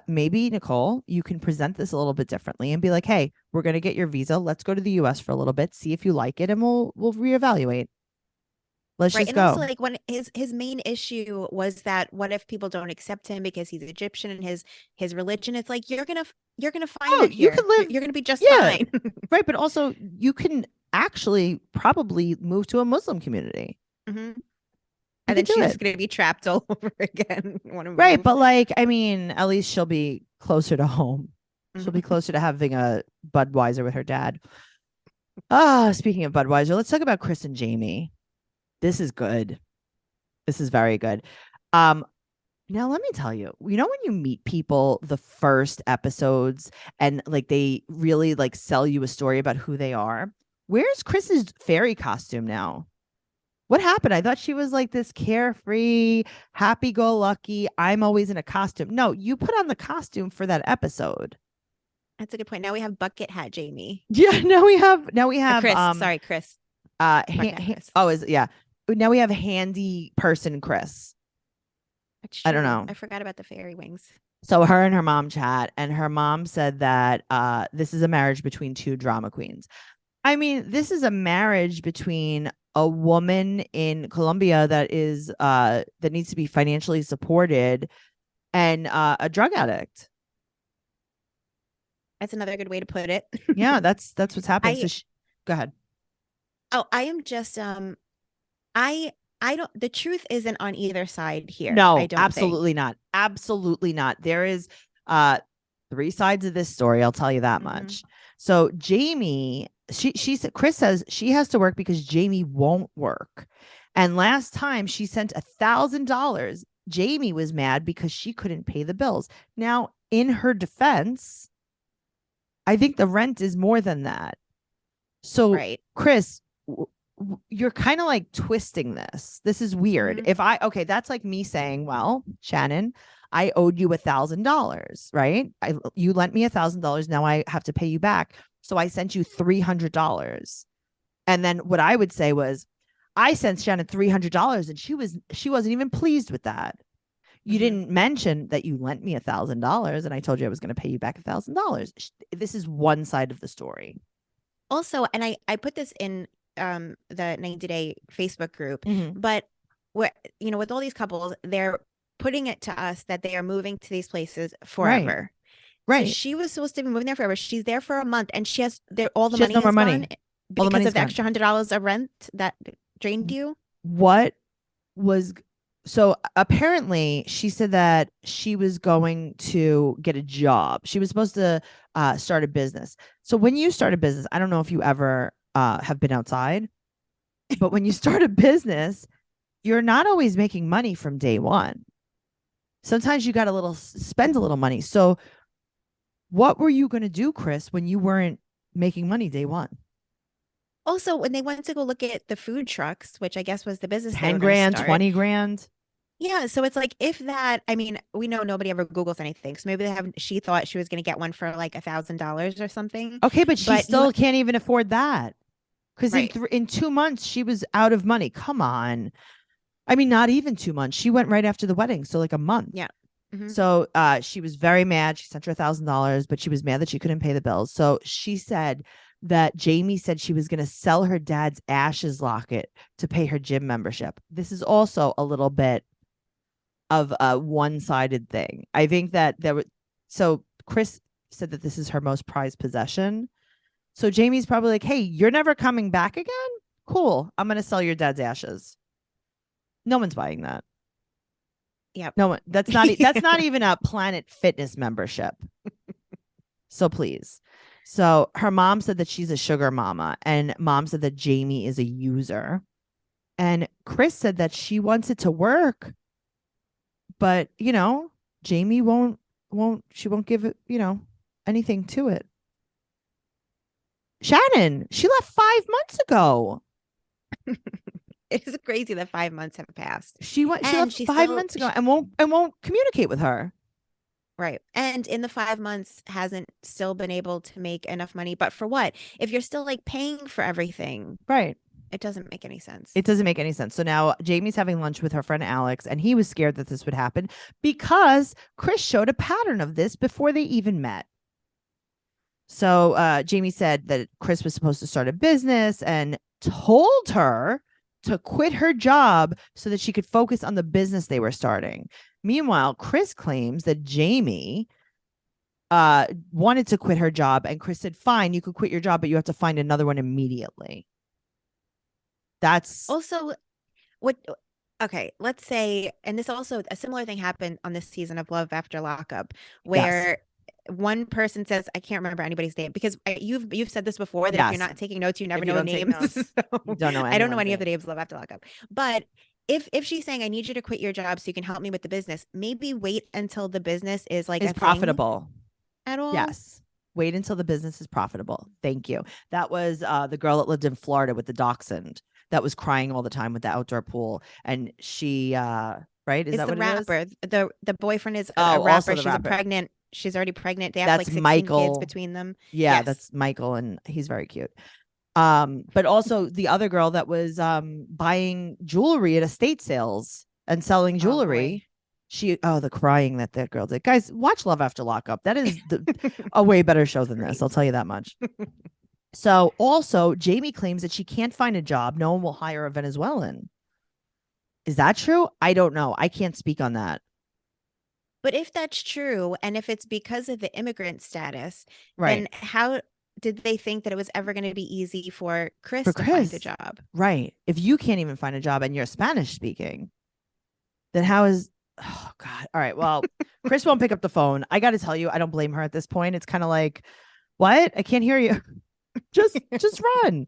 maybe Nicole, you can present this a little bit differently and be like, hey, we're going to get your visa. Let's go to the US for a little bit, see if you like it, and we'll reevaluate. Let's Right. just And go. also like when his main issue was that what if people don't accept him because he's Egyptian and his religion, it's like you're gonna find that you here. can live. You're gonna be just Yeah. fine. Right. But also you can actually probably move to a Muslim community. And then she's going to be trapped all over again. Right. But like, I mean, at least she'll be closer to home. She'll be closer to having a Budweiser with her dad. Speaking of Budweiser, let's talk about Chris and Jamie. This is good. This is very good. Now let me tell you, when you meet people the first episodes and like they really like sell you a story about who they are. Where's Chris's fairy costume now? What happened? I thought she was like this carefree, happy-go-lucky, I'm always in a costume. No, you put on the costume for that episode. That's a good point. Now we have bucket hat Jamie. Yeah, now we have Chris. Sorry, Chris. Yeah. Now we have handy person Chris. I don't know. I forgot about the fairy wings. So her and her mom chat, and her mom said that this is a marriage between two drama queens. I mean, this is a marriage between a woman in Colombia that is that needs to be financially supported and a drug addict. That's another good way to put it. Yeah, that's what's happening. Go ahead. Oh, I am just I don't, the truth isn't on either side here. No, I don't absolutely not. Absolutely not. There is 3 sides of this story. I'll tell you that much. So Jamie, she said, Chris says she has to work because Jamie won't work. And last time she sent $1,000, Jamie was mad because she couldn't pay the bills. Now, in her defense, I think the rent is more than that. So, right. Chris, you're kind of like twisting this. This is weird. That's like me saying, well, Shannon, I owed you $1,000, right? You lent me $1,000. Now I have to pay you back. So I sent you $300. And then what I would say was, I sent Shannon $300 and she wasn't even pleased with that. You didn't mention that you lent me $1,000 and I told you I was going to pay you back $1,000. This is one side of the story. Also, and I put this in the 90-day Facebook group, but with all these couples, they're putting it to us that they are moving to these places forever. Right. So she was supposed to be moving there forever. She's there for a month and she has all the money. No more money because of the extra $100 of rent that drained you. So apparently she said that she was going to get a job. She was supposed to start a business. So when you start a business, I don't know if you ever have been outside, but when you start a business, you're not always making money from day one. Sometimes you got to spend a little money. So what were you going to do, Chris, when you weren't making money day one? Also, when they went to go look at the food trucks, which I guess was the business they 10 were gonna grand, start. 20 grand. Yeah, so it's like if that, I mean, we know nobody ever Googles anything. So maybe she thought she was going to get one for like $1,000 or something. Okay, but she But still can't even afford that. Because Right. in 2 months, she was out of money. Come on. I mean, not even 2 months. She went right after the wedding. So like a month. Yeah. Mhm. So she was very mad. She sent her $1,000, but she was mad that she couldn't pay the bills. So she said that Jamie said she was going to sell her dad's ashes locket to pay her gym membership. This is also a little bit of a one-sided thing. I think that so Chris said that this is her most prized possession. So Jamie's probably like, hey, you're never coming back again? Cool. I'm going to sell your dad's ashes. No one's buying that. Yep. No one. That's not even a Planet Fitness membership. So please. So her mom said that she's a sugar mama, and mom said that Jamie is a user. And Chris said that she wants it to work, but Jamie won't give it, anything to it. Shannon, she left 5 months ago. It is crazy that 5 months have passed. She left 5 months ago and won't communicate with her. Right. And in the 5 months hasn't still been able to make enough money. But for what? If you're still like paying for everything. Right. It doesn't make any sense. It doesn't make any sense. So now Jamie's having lunch with her friend Alex, and he was scared that this would happen because Chris showed a pattern of this before they even met. So Jamie said that Chris was supposed to start a business and told her to quit her job so that she could focus on the business they were starting. Meanwhile, Chris claims that Jamie wanted to quit her job, and Chris said, fine, you could quit your job, but you have to find another one immediately. That's also what. Okay, let's say, and this also a similar thing happened on this season of Love After Lockup, where one person says, I can't remember anybody's name because you've said this before that if you're not taking notes, you never know names. You don't know. I don't know any of the names of Love After Lockup, but if she's saying I need you to quit your job so you can help me with the business, maybe wait until the business is profitable at all. Yes. Wait until the business is profitable. Thank you. That was the girl that lived in Florida with the dachshund that was crying all the time with the outdoor pool. And she, right? Is that the what rapper? it is? The boyfriend is a rapper. Also the She's rapper. She's already pregnant. They have That's like 16 Michael. kids between them. Yeah, Yes. That's Michael, and he's very cute. But also the other girl that was buying jewelry at estate sales and selling jewelry. The crying that girl did. Guys, watch Love After Lockup. That is a way better show than this. I'll tell you that much. So also, Jamie claims that she can't find a job. No one will hire a Venezuelan. Is that true? I don't know. I can't speak on that. But if that's true, and if it's because of the immigrant status, right, then how did they think that it was ever going to be easy for Chris to find a job? Right. If you can't even find a job and you're Spanish speaking, then how is... Oh, God. All right. Well, Chris won't pick up the phone. I got to tell you, I don't blame her at this point. It's kind of like, what? I can't hear you. just run.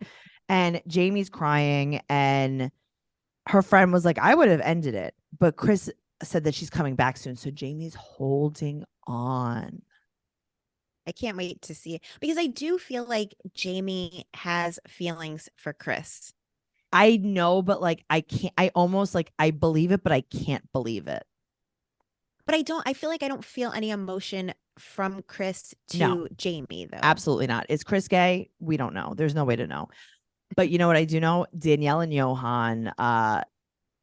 And Jamie's crying, and her friend was like, I would have ended it. But Chris said that she's coming back soon. So Jamie's holding on. I can't wait to see it because I do feel like Jamie has feelings for Chris. I know, but like, I can't, I almost like, I believe it, but I can't believe it. But I feel like I don't feel any emotion from Chris to Jamie, though. Absolutely not. Is Chris gay? We don't know. There's no way to know. But you know what I do know? Danielle and Johan,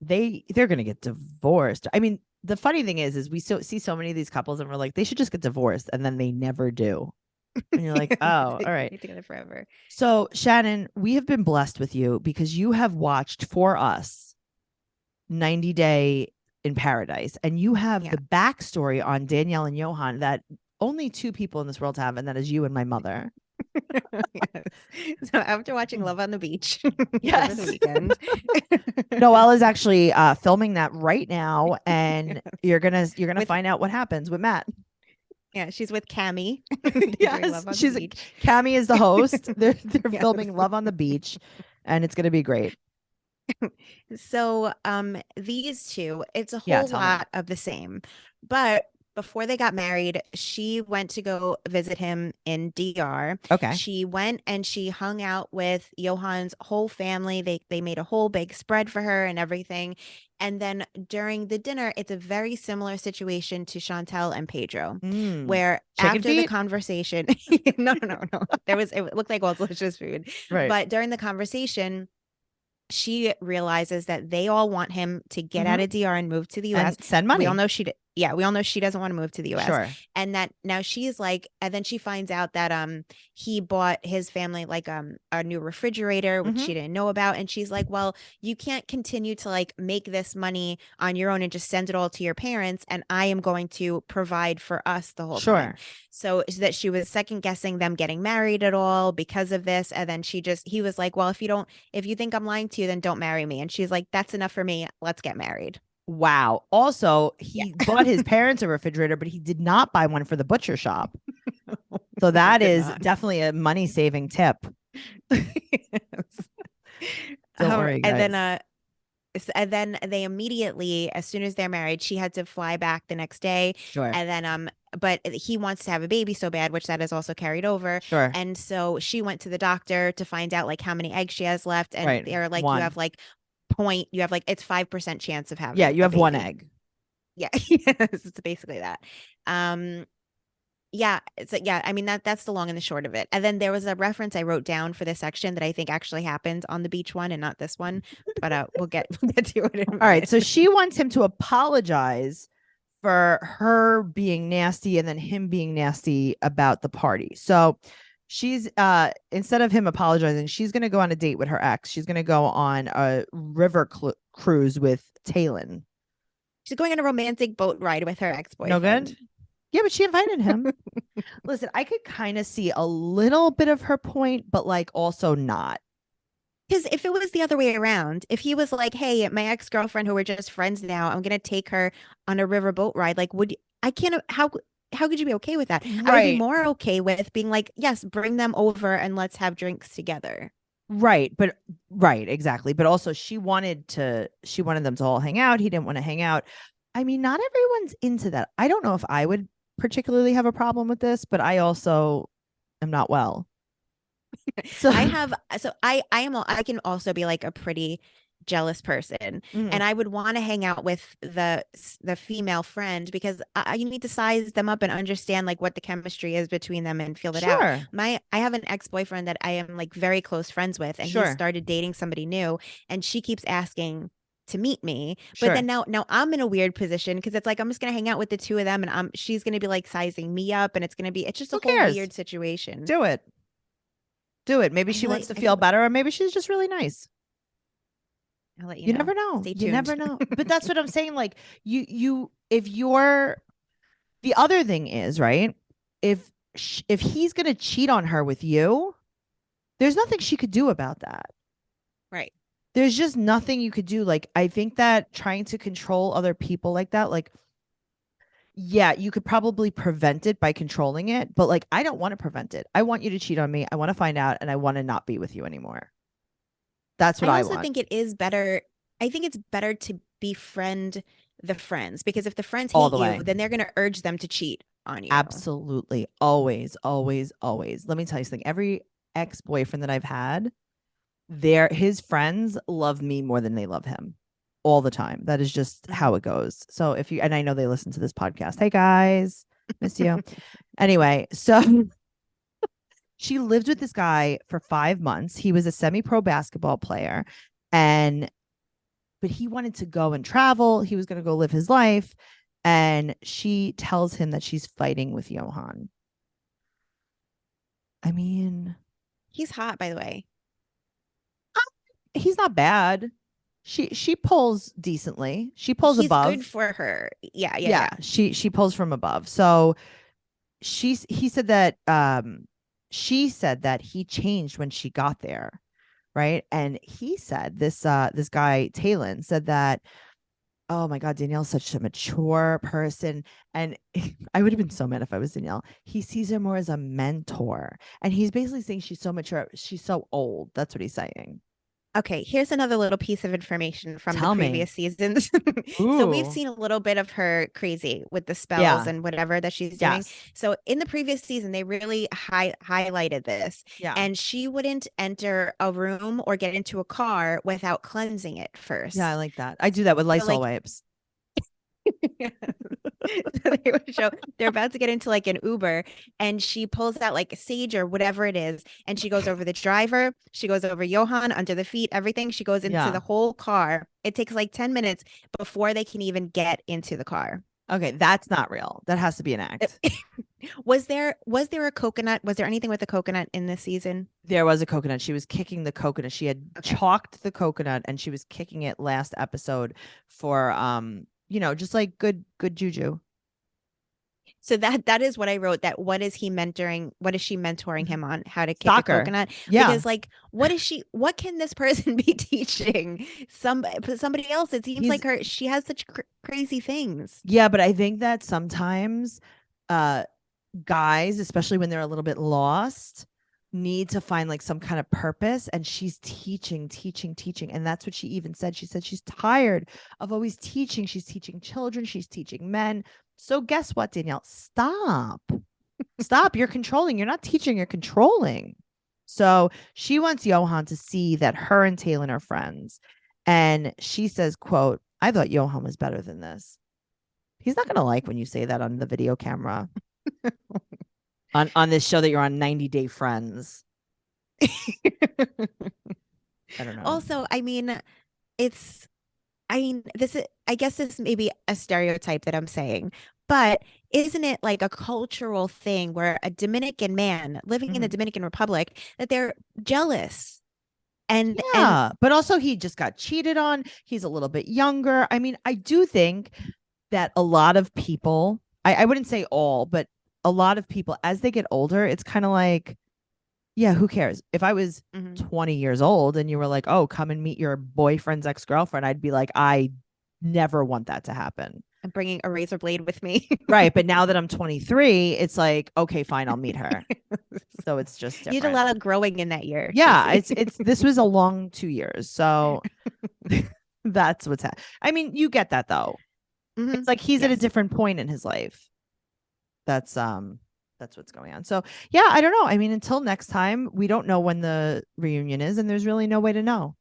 they're going to get divorced. I mean, the funny thing is we see so many of these couples and we're like, they should just get divorced. And then they never do. And you're like, oh, all right. Together forever. So Shannon, we have been blessed with you because you have watched for us 90 Day in Paradise, and you have the backstory on Danielle and Johan that only 2 people in this world have, and that is you and my mother. Yes. So after watching Love on the Beach, yes, over the weekend, Noelle is actually filming that right now, and you're gonna find out what happens with Matt. Yeah, she's with Cammie. Yes, Cammie is the host. They're filming Love on the Beach, and it's gonna be great. So these two, it's a Yeah, whole tell me. lot of the same. But before they got married, she went to go visit him in DR. Okay. She went and she hung out with Johan's whole family. They made a whole big spread for her and everything. And then during the dinner, it's a very similar situation to Chantel and Pedro, where Chicken after the feet? conversation, no. It looked like all delicious food. Right. But during the conversation, she realizes that they all want him to get out Mhm. of DR and move to the US. And send We all money. know we all know she doesn't want to move to the US. Sure. And that now she's like, and then she finds out that he bought his family like a new refrigerator, which Mhm. she didn't know about. And she's like, well, you can't continue to like make this money on your own and just send it all to your parents. And I am going to provide for us the whole time. Sure. So that she was second guessing them getting married at all because of this. And then he was like, well, if you think I'm lying to you, then don't marry me. And she's like, that's enough for me. Let's get married. Wow. Also, Yeah. he bought his parents a refrigerator, but he did not buy one for the butcher shop. So that Did is not. definitely a money saving tip. Don't worry, guys. And then they immediately, as soon as they're married, she had to fly back the next day. Sure. And then but he wants to have a baby so bad, which that is also carried over. Sure. And so she went to the doctor to find out like how many eggs she has left. And Right. they're like, One. you have like it's 5% chance of having Yeah, you a have one baby. egg. Yeah. It's basically that. Yeah, it's like, yeah, I mean that's the long and the short of it. And then there was a reference I wrote down for this section that I think actually happened on the beach one and not this one, but we'll get to it in a All right, minute. so she wants him to apologize for her being nasty and then him being nasty about the party. So she's instead of him apologizing, she's going to go on a date with her ex. She's going to go on a river cruise with Talon. She's going on a romantic boat ride with her ex-boyfriend. No good? Yeah, but she invited him. Listen, I could kind of see a little bit of her point, but like also not. Because if it was the other way around, if he was like, hey, my ex-girlfriend who we're just friends now, I'm going to take her on a river boat ride, like how could you be okay with that? I would be Right. more okay with being like, yes, bring them over and let's have drinks together. Right. Exactly. But also she wanted them to all hang out. He didn't want to hang out. I mean, not everyone's into that. I don't know if I would particularly have a problem with this, but I also am not well. So I can also be like a pretty jealous person, and I would want to hang out with the female friend because you need to size them up and understand like what the chemistry is between them and feel it out. sure. I have an ex-boyfriend that I am like very close friends with, and he Sure. started dating somebody new, and she keeps asking to meet me. Sure. But then now I'm in a weird position because it's like I'm just gonna hang out with the two of them, and she's gonna be like sizing me up, and it's just a Who whole cares? weird situation. Do it. Maybe she wants to feel better, or maybe she's just really nice. I'll let You know. never know. Stay tuned. You never know. But that's what I'm saying. Like if you're, the other thing is, right, if he's gonna cheat on her with you, there's nothing she could do about that. Right. There's just nothing you could do. Like, I think that trying to control other people like that, like, yeah, you could probably prevent it by controlling it, but like, I don't want to prevent it. I want you to cheat on me. I want to find out, and I want to not be with you anymore. That's what I also want. think it is better. I think it's better to befriend the friends, because if the friends All hate the you, way. then they're going to urge them to cheat on you. Absolutely. Always, always, always. Let me tell you something. Every ex-boyfriend that I've had, his friends love me more than they love him all the time. That is just how it goes. So and I know they listen to this podcast. Hey guys, miss you. Anyway, so she lived with this guy for 5 months. He was a semi-pro basketball player, but he wanted to go and travel. He was going to go live his life. And she tells him that she's fighting with Johan. I mean, he's hot, by the way. He's not bad. She pulls decently. She pulls he's above. Good for her. Yeah. She pulls from above. So he said that she said that he changed when she got there, right? And he said this guy Talon said that, oh my God, Danielle's such a mature person. And I would have been so mad if I was Danielle. He sees her more as a mentor. And he's basically saying she's so mature. She's so old. That's what he's saying. Okay, here's another little piece of information from Tell the me. previous seasons. So we've Ooh. seen a little bit of her crazy with the spells Yeah. and whatever that she's doing. Yes. So in the previous season, they really highlighted this, Yeah. and she wouldn't enter a room or get into a car without cleansing it first. Yeah, I like that. I do that with So, Lysol like, wipes. so they would show they're about to get into like an Uber, and she pulls out like a sage or whatever it is, and she goes over the driver, she goes over Johan under the feet, everything. She goes into Yeah. the whole car. It takes like 10 minutes before they can even get into the car. Okay, that's not real. That has to be an act. Was there a coconut? Was there anything with a coconut in this season? There was a coconut. She was kicking the coconut. She had Okay. chalked the coconut and she was kicking it last episode for just like good juju. So that is what I wrote. That what is he mentoring? What is she mentoring him on? How to kick Soccer. a coconut? Yeah. Because like, what can this person be teaching somebody else? It seems like she has such crazy things. Yeah, but I think that sometimes guys, especially when they're a little bit lost, need to find like some kind of purpose, and she's teaching, and that's what she even said. She said she's tired of always teaching. She's teaching children, she's teaching men. So guess what, Danielle? Stop. You're controlling. You're not teaching, you're controlling. So she wants Johan to see that her and Talon are friends, and she says, quote, I thought Johan was better than this. He's not gonna like when you say that on the video camera. on this show that you're on, 90 Day Friends. I don't know. Also, I guess this may be a stereotype that I'm saying, but isn't it like a cultural thing where a Dominican man living in the Dominican Republic, that they're jealous? And but also he just got cheated on. He's a little bit younger. I mean, I do think that a lot of people, I wouldn't say all, but a lot of people, as they get older, it's kind of like, yeah, who cares? If I was 20 years old and you were like, oh, come and meet your boyfriend's ex-girlfriend, I'd be like, I never want that to happen. I'm bringing a razor blade with me. Right. But now that I'm 23, it's like, okay, fine, I'll meet her. So it's just different. You did a lot of growing in that year. Yeah, this was a long 2 years. So that's what's happening. I mean, you get that though. It's like he's at a different point in his life. That's what's going on. So yeah, I don't know. I mean, until next time, we don't know when the reunion is, and there's really no way to know.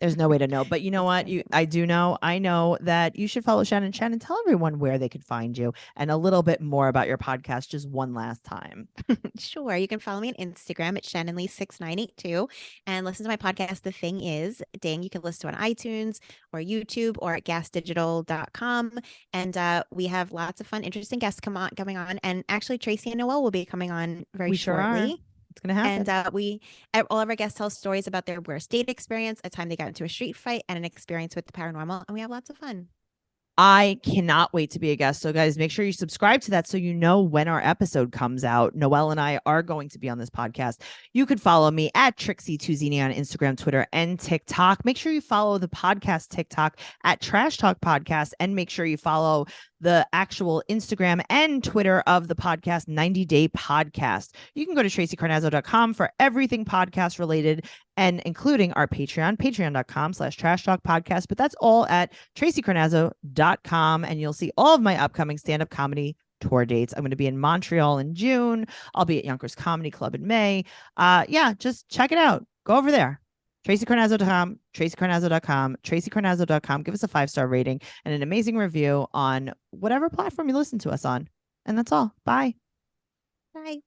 There's no way to know. But you know what? I know that you should follow Shannon. Shannon, tell everyone where they could find you and a little bit more about your podcast just one last time. Sure. You can follow me on Instagram at ShannonLee6982 and listen to my podcast, The Thing Is. Dang, you can listen to it on iTunes or YouTube or at gasdigital.com. And we have lots of fun, interesting guests coming on. And actually, Tracey and Noelle will be coming on very shortly. It's going to happen. And all of our guests tell stories about their worst date experience, a time they got into a street fight, and an experience with the paranormal. And we have lots of fun. I cannot wait to be a guest. So guys, make sure you subscribe to that so you know when our episode comes out. Noelle and I are going to be on this podcast. You could follow me at Trixie Tuzini on Instagram, Twitter, and TikTok. Make sure you follow the podcast TikTok at Trash Talk Podcast, and make sure you follow the actual Instagram and Twitter of the podcast, 90 Day Podcast. You can go to TraceyCarnazzo.com for everything podcast related, and including our Patreon, patreon.com/Trash Talk Podcast. But that's all at TraceyCarnazzo.com. And you'll see all of my upcoming stand-up comedy tour dates. I'm going to be in Montreal in June. I'll be at Yonkers Comedy Club in May. Just check it out. Go over there. TraceyCarnazzo.com, TraceyCarnazzo.com, TraceyCarnazzo.com. Give us a 5-star rating and an amazing review on whatever platform you listen to us on. And that's all. Bye. Bye.